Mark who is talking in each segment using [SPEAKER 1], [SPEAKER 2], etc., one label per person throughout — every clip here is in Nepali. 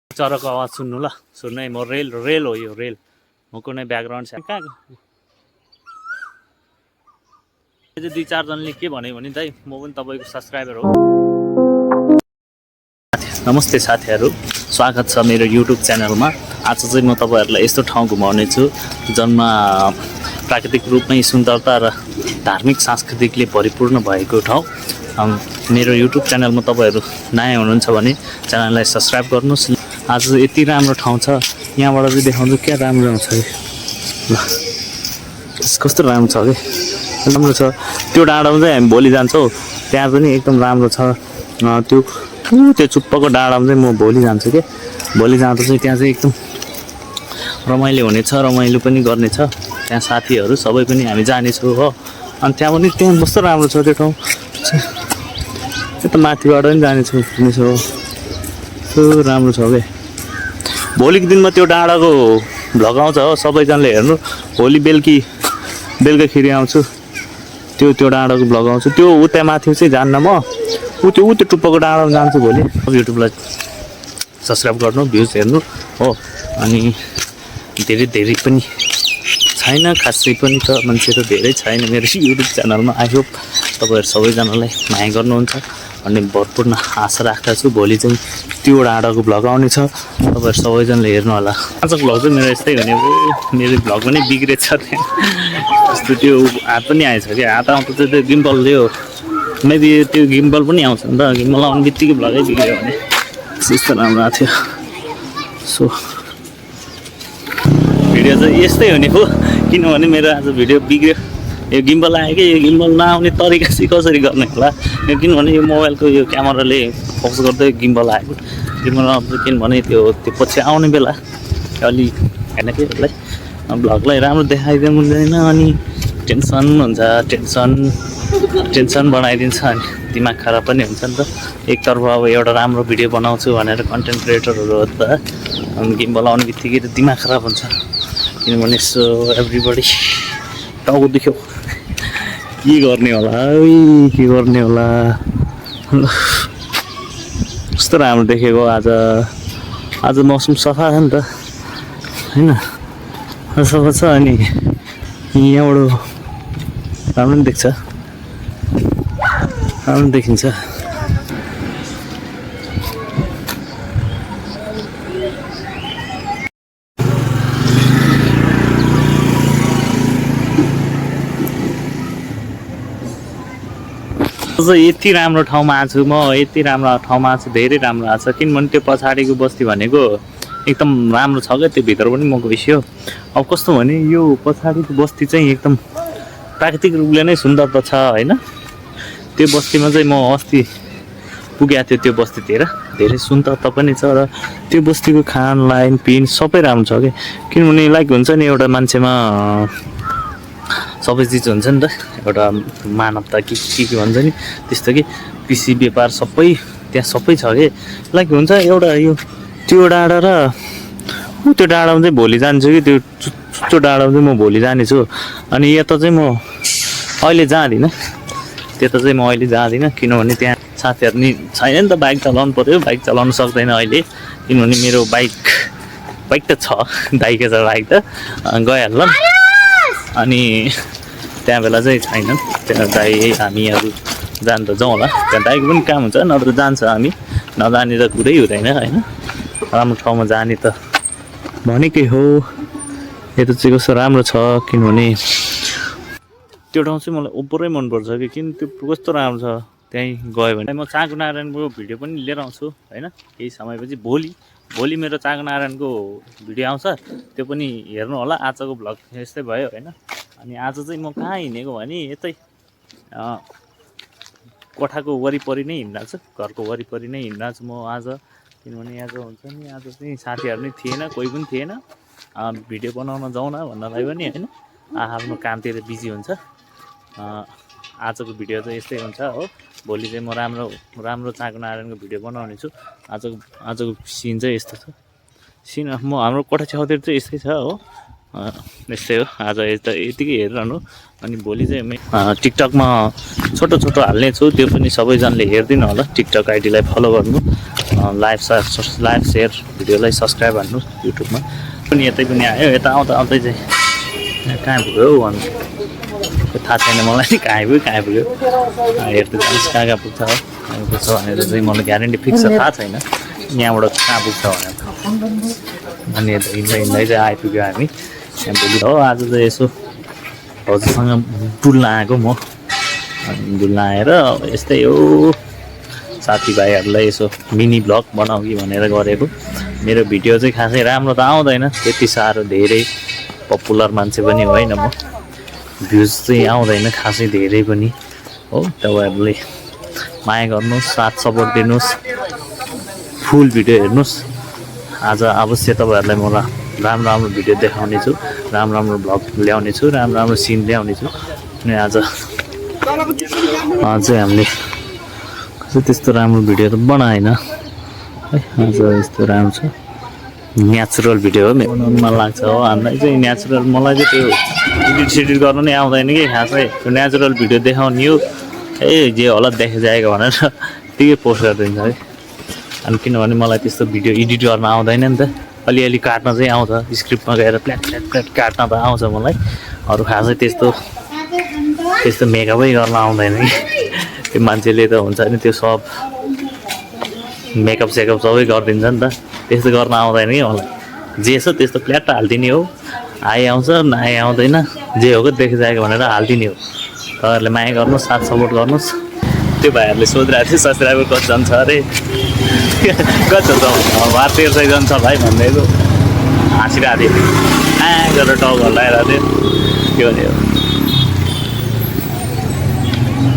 [SPEAKER 1] चराको आवाज सुन्नु ल सुन्नु है म रेल हो यो रेल म कुनै ब्याकग्राउन्ड छ कहाँ दुई चारजनाले के भन्यो भने दाइ म पनि तपाईँको सब्सक्राइबर हो। नमस्ते साथीहरू, स्वागत छ मेरो युट्युब च्यानलमा। आज चाहिँ म तपाईँहरूलाई यस्तो ठाउँ घुमाउने छु जसमा प्राकृतिक रूपमै सुन्दरता र धार्मिक सांस्कृतिकले परिपूर्ण भएको ठाउँ। मेरो युट्युब च्यानलमा तपाईँहरू नयाँ हुनुहुन्छ भने च्यानललाई सब्सक्राइब गर्नुहोस्। आज यति राम्रो ठाउँ छ, यहाँबाट चाहिँ देखाउँछु क्या राम्रो छ कि ल कस्तो राम्रो छ कि राम्रो छ। त्यो डाँडामा चाहिँ हामी भोलि जान्छौँ, त्यहाँ पनि एकदम राम्रो छ। त्यो चुप्पको डाँडामा चाहिँ म भोलि जान्छु कि भोलि जाँदा चाहिँ त्यहाँ चाहिँ एकदम रमाइलो हुनेछ, रमाइलो पनि गर्नेछ। त्यहाँ साथीहरू सबै पनि हामी जानेछौँ हो। अनि त्यहाँ पनि त्यहाँ कस्तो राम्रो छ त्यो ठाउँ, त्यो त माथिबाट पनि जानेछौँ हो, त्यो राम्रो छ क्या। भोलिको दिनमा त्यो डाँडाको भ्लग आउँछ हो, सबैजनाले हेर्नु। भोलि बेलुकाखेरि आउँछु, त्यो डाँडाको भ्लग आउँछ। त्यो उता माथि चाहिँ जान्न म, त्यो टुप्पोको डाँडामा जान्छु भोलि। अब युट्युबलाई सब्सक्राइब गर्नु, भ्युज हेर्नु हो। अनि धेरै पनि छैन, खासै पनि त मान्छे त धेरै छैन मेरो युट्युब च्यानलमा। आई होप तपाईँहरू सबैजनालाई माया गर्नुहुन्छ भन्ने भरपूर्ण आशा राख्दछु छु। भोलि चाहिँ त्यो डाँडाको भ्लग आउनेछ, तपाईँहरू सबैजनाले हेर्नु होला। आजको भ्लग चाहिँ मेरो यस्तै हुने हो। मेरो भ्लग पनि बिग्रेछ त्यहाँ, जस्तो त्यो हात पनि आएछ कि हात आउँदा चाहिँ त्यो गिम्बलले हो। मेबी त्यो गिम्बल पनि आउँछ नि त, गिम्बल आउने बित्तिकै भ्लगै बिग्रियो भने यस्तो राम्रो आएको थियो। सो भिडियो चाहिँ यस्तै हुने हो, किनभने मेरो आज भिडियो बिग्रियो। यो गिम्बल आयो कि यो गिम्बल नआउने तरिका चाहिँ कसरी गर्ने होला, किनभने यो मोबाइलको यो क्यामेराले फोकस गर्दै गिम्बल आएको। गिम्बल आउँछ किनभने त्यो पछि आउने बेला अलि होइन कि यसलाई भ्लगलाई राम्रो देखाइदिनु हुँदैन, अनि टेन्सन हुन्छ, टेन्सन बनाइदिन्छ, अनि दिमाग खराब पनि हुन्छ नि त। एकतर्फ अब एउटा राम्रो भिडियो बनाउँछु भनेर कन्टेन्ट क्रिएटरहरू हो त, अनि गिम्बल आउने बित्तिकै त दिमाग खराब हुन्छ। किनभने सो एभ्रिबडी टाउको दुख्यो, के गर्ने होला कस्तो राम्रो देखेको। आज मौसम सफा छ नि त होइन, सफा छ। अनि यहाँबाट राम्रो पनि देख्छ, राम्रो देखिन्छ। यति राम्रो ठाउँमा आएको छु म, यति राम्रो ठाउँमा आएको छु, धेरै राम्रो आएको छ। किनभने त्यो पछाडिको बस्ती भनेको एकदम राम्रो छ क्या, त्यो भित्र पनि म गइसक्यो। अब कस्तो भने यो पछाडिको बस्ती चाहिँ एकदम प्राकृतिक रूपले नै सुन्दरता छ होइन। त्यो बस्तीमा चाहिँ म अस्ति पुगेको थियो, त्यो बस्तीतिर धेरै सुन्दरता पनि छ। र त्यो बस्तीको खान लाइन पिन सबै राम्रो छ कि, किनभने लाइक हुन्छ नि एउटा मान्छेमा सबै चिज हुन्छ नि त, एउटा मानवता के भन्छ नि त्यस्तो कि कृषि व्यापार सबै त्यहाँ सबै छ कि। लाइक हुन्छ एउटा यो त्यो डाँडा र त्यो डाँडामा चाहिँ भोलि जान्छु कि, त्यो डाँडामा चाहिँ म भोलि जानेछु। अनि यता चाहिँ म अहिले जाँदिनँ, त्यता चाहिँ म अहिले जाँदिनँ, किनभने त्यहाँ साथीहरू नि छैन नि त। बाइक चलाउनु पऱ्यो, बाइक चलाउनु सक्दैन अहिले, किनभने मेरो बाइक त छ, दाइको छ बाइक त गइहाल्छ। अनि त्यहाँ बेला चाहिँ छैन, त्यहाँ दाइ हामीहरू जानु त जाउँ होला, त्यहाँ दाइको पनि काम हुन्छ, नत्र जान्छ हामी, नजाने त कुरै हुँदैन होइन। राम्रो ठाउँमा जाने त भनेकै हो। यता चाहिँ कस्तो राम्रो छ, किनभने त्यो ठाउँ चाहिँ मलाई ओभरै मनपर्छ कि, किन त्यो कस्तो राम्रो छ। त्यहीँ गयो भने म चाँगु नारायणको भिडियो पनि लिएर आउँछु होइन, केही समयपछि। भोलि मेरो चाँगु नारायणको भिडियो आउँछ, त्यो पनि हेर्नु होला। आजको भ्लग यस्तै भयो होइन। अनि आज चाहिँ म कहाँ हिँडेको भने यतै कोठाको वरिपरि नै हिँडिरहेको छु, घरको वरिपरि नै हिँडिरहेको छु म आज। किनभने आज हुन्छ नि, आज चाहिँ साथीहरू नै थिएन, कोही पनि थिएन। भिडियो बनाउन जाउँ न भन्नलाई पनि होइन, आफ्नो कामतिर बिजी हुन्छ। आजको भिडियो चाहिँ यस्तै हुन्छ हो। भोलि चाहिँ म राम्रो चाँगु नारायणको भिडियो बनाउने छु। आजको सिन चाहिँ यस्तो छ। हाम्रो कोठा छेउतिर चाहिँ यस्तै छ हो, यस्तै हो। आज यतिकै हेरिरहनु। अनि भोलि चाहिँ टिकटकमा छोटो हाल्ने छु, त्यो पनि सबैजनाले हेरिदिनु होला। टिकटक आइडीलाई फलो गर्नु। लाइभ सेयर भिडियोलाई सब्सक्राइब हान्नु युट्युबमा पनि। यतै पनि आयो, यता आउँदा आउँदै चाहिँ कहाँ पुग्यो हौ भन्नु थाहा छैन मलाई, कहाँ पुग्यो हेर्दै जानुहोस् कहाँ पुग्छ हो, कहाँ पुग्छ भनेर चाहिँ मलाई ग्यारेन्टी फिक्स थाहा छैन यहाँबाट कहाँ पुग्छ भनेर। अनि यता हिँड्दै चाहिँ आइपुग्यो हामी यहाँ भोलि हो। आज चाहिँ यसो हजुरसँग डुल्न आएको म, डुल्न आएर यस्तै हो साथीभाइहरूलाई यसो मिनी ब्लग बनाऊ कि भनेर गरेको। मेरो भिडियो चाहिँ खासै राम्रो त आउँदैन, त्यति साह्रो धेरै पपुलर मान्छे पनि होइन म, भ्युज चाहिँ आउँदैन खासै धेरै पनि हो। तपाईँहरूले माया गर्नुहोस्, साथ सपोर्ट दिनुहोस्, फुल भिडियो हेर्नुहोस्। आज अवश्य तपाईँहरूलाई म राम्रो भिडियो देखाउने छु, राम्रो ब्लग ल्याउने छु, राम्रो सिन ल्याउने छु। अनि आज चाहिँ हामीले त्यस्तो राम्रो भिडियो त बनाएन है, आज यस्तो राम्रो छ नेचुरल भिडियो हो मन लाग्छ हो हामीलाई चाहिँ नेचुरल। मलाई चाहिँ त्यो एडिट गर्नु नै आउँदैन कि खासै, त्यो नेचुरल भिडियो देखाउने हो ए जे होला देखे जाएको भनेर त्यही पोस्ट गरिदिन्छ है। अनि किनभने मलाई त्यस्तो भिडियो एडिट गर्न आउँदैन नि त, अलिअलि काट्न चाहिँ आउँछ, स्क्रिप्टमा गएर प्ल्याट काट्न त आउँछ मलाई, अरू खासै त्यस्तो मेकअपै गर्न आउँदैन कि। त्यो मान्छेले त हुन्छ नि त्यो सब मेकअप सेकअप सबै गरिदिन्छ नि त, त्यस्तो गर्न आउँदैन कि मलाई। जे छ त्यस्तो प्ल्याट हालिदिने हो, आए आउँछ नआए आउँदैन, जे हो कि देखे जाएको भनेर हालिदिने हो। तपाईँहरूले माया गर्नुहोस्, साथ सपोर्ट गर्नुहोस्। त्यो भाइहरूले सोधिरहेको थियो सब्सक्राइबर कति जान्छ अरे, कति छ 1300 जान्छ भाइ भनिदिएको, हाँसिरहेको थियो गरेर टाउको हल्लाइरहेको थियो।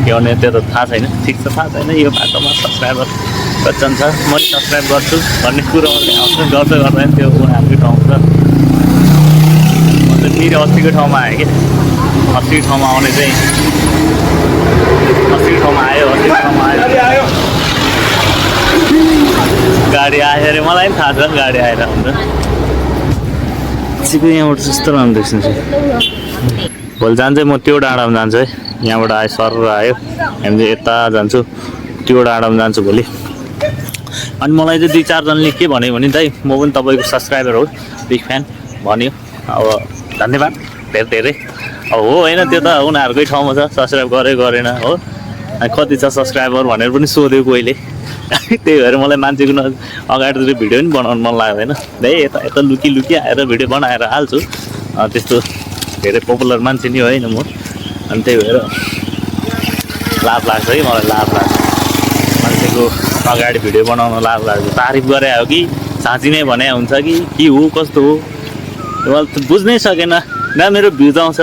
[SPEAKER 1] के भने त्यो त थाहा छैन, ठिक छ थाहा छैन यो बाटोमा सब्सक्राइबर कति जान्छ, म सब्सक्राइब गर्छु भन्ने कुरो आउँछ गर्दै गर्दैन त्यो उनीहरूकै ठाउँ छ। म त फेरि अस्तिको ठाउँमा आएँ कि, अस्तिको ठाउँमा आउने चाहिँ अस्तिको ठाउँमा आयो गाडी आयो अरे, मलाई पनि थाहा छ गाडी आएर हुन्छ। सिधै यहाँबाट त्यस्तो राम्रो देख्छ। भोलि जान्छ म त्यो डाँडामा जान्छु है, यहाँबाट आयो सर आयो, हामी चाहिँ यता जान्छु त्यो डाँडामा जान्छु भोलि। अनि मलाई चाहिँ 2-4 जनाले के भन्यो भने दाइ म पनि तपाईँको सब्सक्राइबर हो, बिग फ्यान भन्यो। अब धन्यवाद धेरै अब हो होइन, त्यो त उनीहरूकै ठाउँमा छ, सब्सक्राइब गरेन हो, कति छ सब्सक्राइबर भनेर पनि सोध्यो कोहीले। त्यही भएर मलाई मान्छेको अगाडितिर भिडियो पनि बनाउनु मन लाग्दैन, यता लुकी आएर भिडियो बनाएर हाल्छु। त्यस्तो धेरै पपुलर मान्छे नि होइन म, अनि त्यही भएर लाभ लाग्छ है मलाई, लाभ लाग्छ मान्छेको अगाडि भिडियो बनाउन लाभ लाग्छ। तारिफ गरे हो कि साँच्ची नै भने हुन्छ कि हो कस्तो हो मलाई त बुझ्नै सकेन, न मेरो भ्युज आउँछ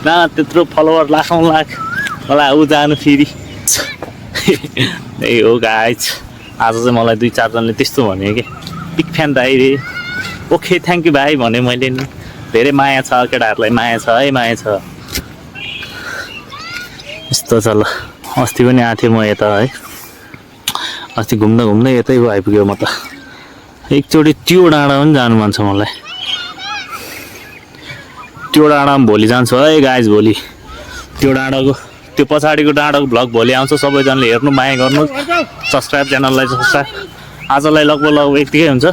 [SPEAKER 1] न त्यत्रो फलोवर लाख मलाई ऊ जानु फेरि। त्यही हो गाइज, आज चाहिँ मलाई 2-4 जनाले त्यस्तो भन्यो कि बिग फ्यान दाइ रे, ओके थ्याङ्क यू भाइ भने मैले नि। धेरै माया छ केटाहरूलाई, माया छ है, माया छ यस्तो छ। ल अस्ति पनि आएको थिएँ म यता है, अस्ति घुम्दै यतै आइपुग्यो म त। एकचोटि त्यो डाँडा पनि जानु मन छ मलाई, त्यो डाँडामा भोलि जान्छु है गाइज। भोलि त्यो डाँडाको त्यो पछाडिको डाँडाको भ्लग भोलि आउँछ, सबैजनाले हेर्नु, माया गर्नु, सब्सक्राइब च्यानललाई सब्सक्राइब। आजलाई लगभग यतिकै हुन्छ।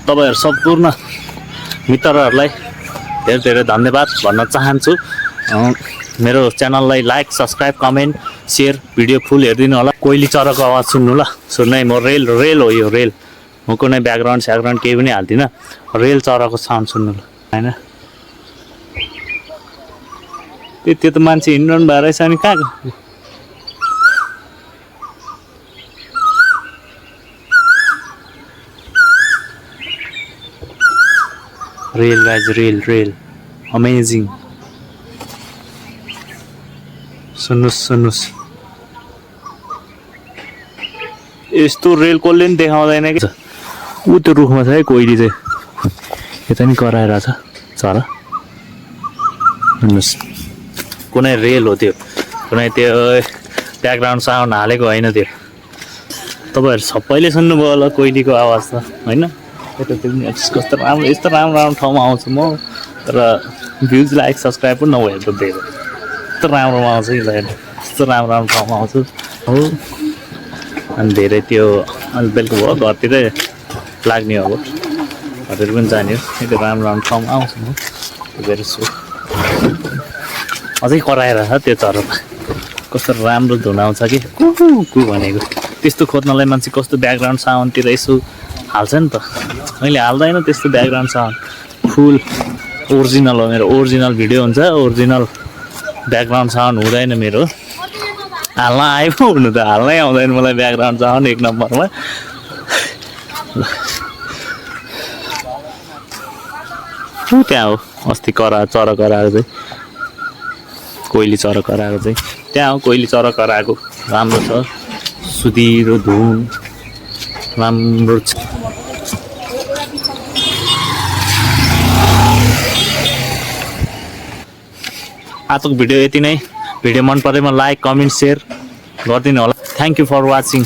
[SPEAKER 1] तपाईँहरू सम्पूर्ण मित्रहरूलाई धेरै धन्यवाद भन्न चाहन्छु। मेरो च्यानललाई like subscribe comment share, video full हेरिदिनु होला। कोइली चराको आवाज सुन्नु ल, सुन्नु है, म रेल हो यो रेल, म कुनै ब्याकग्राउन्ड केही पनि हाल्दिनँ, रेल चराको साउन्ड सुन्नु ल होइन। त्यो त मान्छे हिँड्नु भएर रहेछ नि कहाँ रेल गाइज, रेल अमेजिङ। सुन्नुहोस् यस्तो रेल कसले पनि देखाउँदैन कि। ऊ त्यो रुखमा छ है कोइली चाहिँ, यता नि कराएर छ चरा। सुन्नुहोस् कुनै रेल हो त्यो, कुनै त्यो ब्याकग्राउन्ड साउन्ड हालेको होइन त्यो। तपाईँहरू सबैले सुन्नुभयो होला कोइलीको आवाज त होइन। कस्तो राम्रो, यस्तो राम्रो ठाउँमा आउँछु म, तर भ्युज लाइक सब्सक्राइब पनि नभए त धेरै यस्तो राम्रोमा आउँछ कि यस्तो राम्रो ठाउँमा आउँछु हो। अनि धेरै त्यो अहिले बेलुका भयो घरतिरै लाग्ने अब घरतिर पनि जाने हो यति राम्रो राम्रो ठाउँमा आउँछु म हेर्छु अझै कराएर छ त्यो चरा कस्तो राम्रो धुन आउँछ कि कु भनेको त्यस्तो खोज्नलाई मान्छे कस्तो ब्याकग्राउन्ड साउन्डतिर यसो हाल्छ नि त मैले हाल्दैन त्यस्तो ब्याकग्राउन्ड साउन्ड फुल ओरिजिनल हो मेरो ओरिजिनल भिडियो हुन्छ ओरिजिनल ब्याकग्राउन्ड साउन्ड हुँदैन मेरो हाल्न आयो पो हुनु त हाल्नै आउँदैन मलाई ब्याकग्राउन्ड साउन्ड एक नम्बरमा त्यहाँ हो अस्ति चरा कराएको चाहिँ कोइली चरा कराएको चाहिँ त्यहाँ हो कोइली चरा कराएको राम्रो छ सुधिरो धुन राम्रो छ आजको भिडियो यति नै भिडियो मन परेमा लाइक कमेन्ट सेयर गरिदिनु होला थ्याङ्क यू फर वाचिङ